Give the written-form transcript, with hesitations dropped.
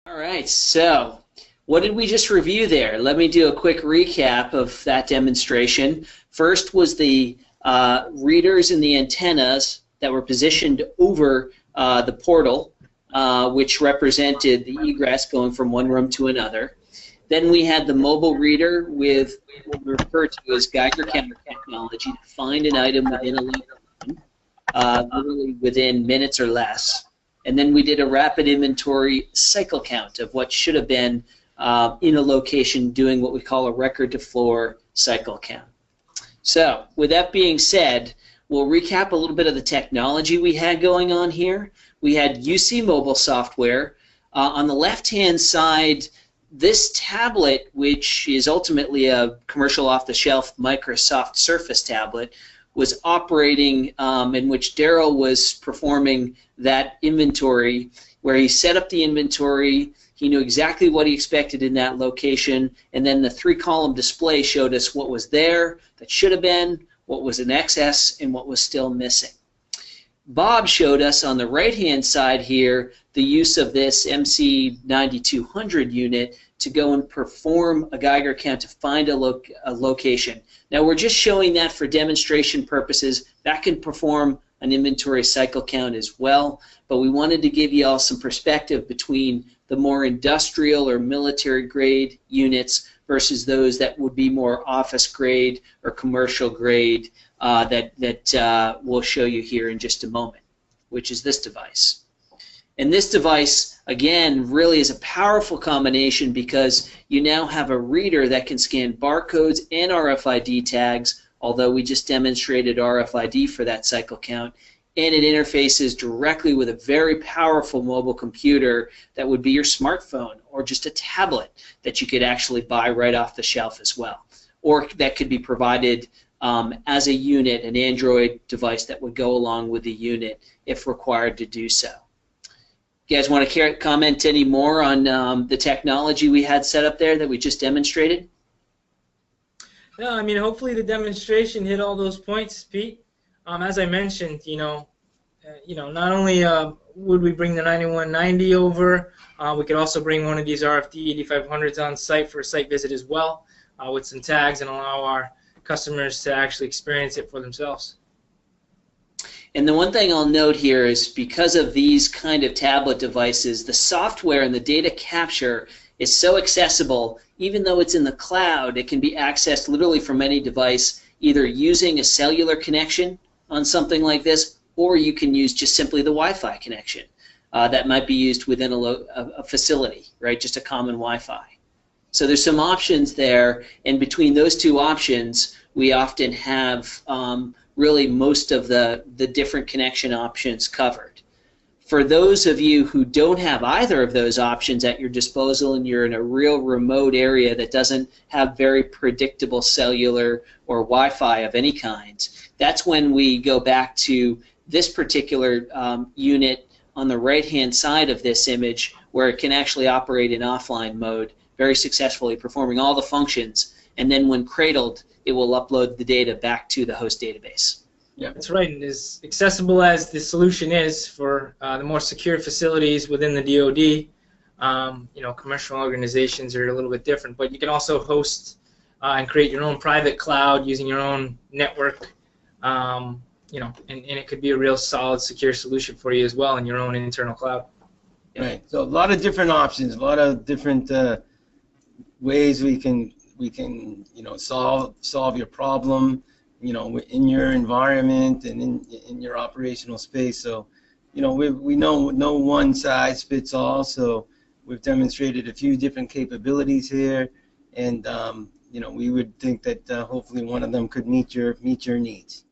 All right, so what did we just review there? Let me do a quick recap of that demonstration. First was the readers and the antennas that were positioned over the portal, which represented the egress going from one room to another. Then we had the mobile reader with what we refer to as Geiger counter technology to find an item within a location, literally within minutes or less. And then we did a rapid inventory cycle count of what should have been in a location, doing what we call a record to floor cycle count. So with that being said, we'll recap a little bit of the technology we had going on here. We had UC mobile software. On the left-hand side, this tablet, which is ultimately a commercial off-the-shelf Microsoft Surface tablet, was operating in which Daryl was performing that inventory, where he set up the inventory, he knew exactly what he expected in that location, and then the three-column display showed us what was there that should have been, what was in excess, and what was still missing. Bob showed us on the right-hand side here the use of this MC9200 unit to go and perform a Geiger count to find a location. Now we're just showing that for demonstration purposes. That can perform an inventory cycle count as well, but we wanted to give you all some perspective between the more industrial or military grade units versus those that would be more office grade or commercial grade that we'll show you here in just a moment, which is this device. And this device, again, really is a powerful combination because you now have a reader that can scan barcodes and RFID tags, although we just demonstrated RFID for that cycle count, and it interfaces directly with a very powerful mobile computer that would be your smartphone or just a tablet that you could actually buy right off the shelf as well, or that could be provided as a unit, an Android device that would go along with the unit if required to do so. You guys want to comment any more on the technology we had set up there that we just demonstrated? No, I mean, hopefully the demonstration hit all those points, Pete. As I mentioned, not only would we bring the 9190 over, we could also bring one of these RFID 8500s on site for a site visit as well, with some tags, and allow our customers to actually experience it for themselves. And the one thing I'll note here is because of these kind of tablet devices, the software and the data capture is so accessible. Even though it's in the cloud, it can be accessed literally from any device, either using a cellular connection on something like this, or you can use just simply the Wi-Fi connection that might be used within a facility, right? Just a common Wi-Fi. So there's some options there, and between those two options, we often have really most of the different connection options covered. For those of you who don't have either of those options at your disposal and you're in a real remote area that doesn't have very predictable cellular or Wi-Fi of any kind, that's when we go back to this particular unit on the right-hand side of this image, where it can actually operate in offline mode very successfully, performing all the functions, and then when cradled, it will upload the data back to the host database. Yeah, that's right. And as accessible as the solution is for the more secure facilities within the DoD, commercial organizations are a little bit different, but you can also host and create your own private cloud using your own network, and it could be a real solid, secure solution for you as well in your own internal cloud. Right. So a lot of different options, a lot of different ways we can solve your problem, in your environment and in your operational space. So we know no one size fits all, so we've demonstrated a few different capabilities here, and we would think that hopefully one of them could meet your needs.